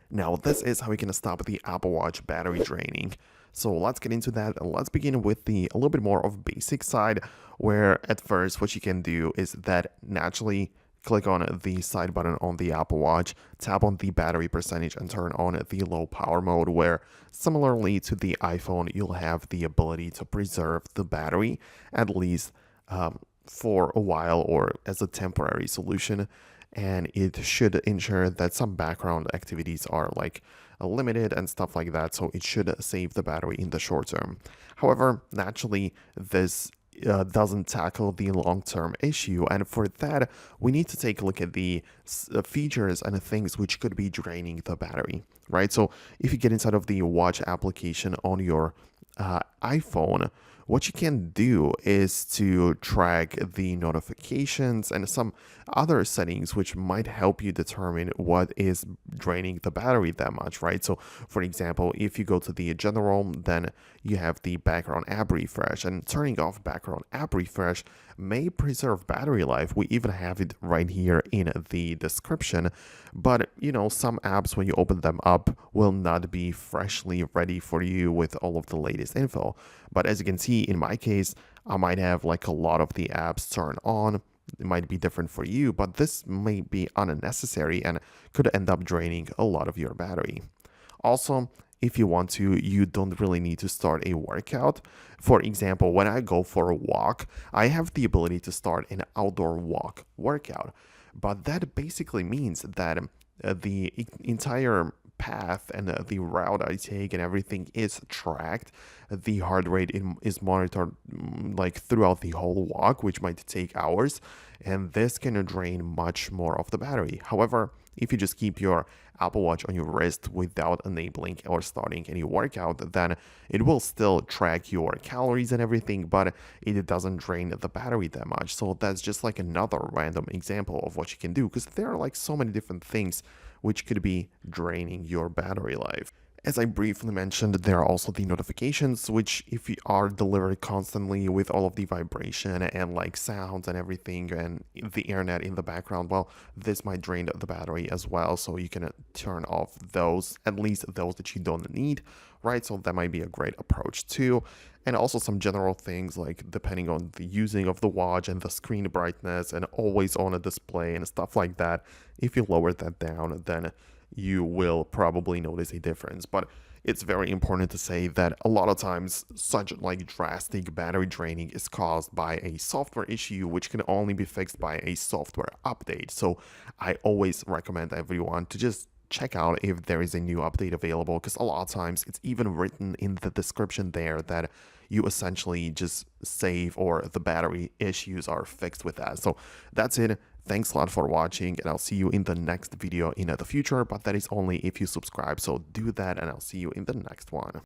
Now, this is how we can stop the Apple Watch battery draining. So let's get into that. Let's begin with the a little bit more of basic side, where at first what you can do is that naturally click on the side button on the Apple Watch, tap on the battery percentage and turn on the low power mode, where similarly to the iPhone, you'll have the ability to preserve the battery at least for a while or as a temporary solution, and it should ensure that some background activities are like limited and stuff like that, so it should save the battery in the short term. However, naturally, this doesn't tackle the long-term issue, and for that we need to take a look at the features and things which could be draining the battery, right? So if you get inside of the watch application on your iPhone, what you can do is to track the notifications and some other settings which might help you determine what is draining the battery that much, right? So for example, if you go to the general, then you have the background app refresh, and turning off background app refresh may preserve battery life. We even have it right here in the description, but some apps, when you open them up, will not be freshly ready for you with all of the latest info. But as you can see, in my case, I might have like a lot of the apps turned on. It might be different for you, but this may be unnecessary and could end up draining a lot of your battery. Also, if you want to, you don't really need to start a workout. For example, when I go for a walk, I have the ability to start an outdoor walk workout. But that basically means that the entire path and the route I take and everything is tracked. The heart rate is monitored like throughout the whole walk, which might take hours, and this can drain much more of the battery. However, if you just keep your Apple Watch on your wrist without enabling or starting any workout, then it will still track your calories and everything, but it doesn't drain the battery that much. So that's just like another random example of what you can do, because there are like so many different things which could be draining your battery life. As I briefly mentioned, there are also the notifications, which if you are delivered constantly with all of the vibration and like sounds and everything and the internet in the background, well, this might drain the battery as well. So you can turn off those, at least those that you don't need, right? So that might be a great approach too. And also some general things like depending on the using of the watch and the screen brightness and always on a display and stuff like that. If you lower that down, then you will probably notice a difference. But it's very important to say that a lot of times such like drastic battery draining is caused by a software issue, which can only be fixed by a software update. So I always recommend everyone to just check out if there is a new update available, because a lot of times it's even written in the description there that you essentially just save or the battery issues are fixed with that. So that's it. Thanks a lot for watching, and I'll see you in the next video in the future, but that is only if you subscribe, so do that and I'll see you in the next one.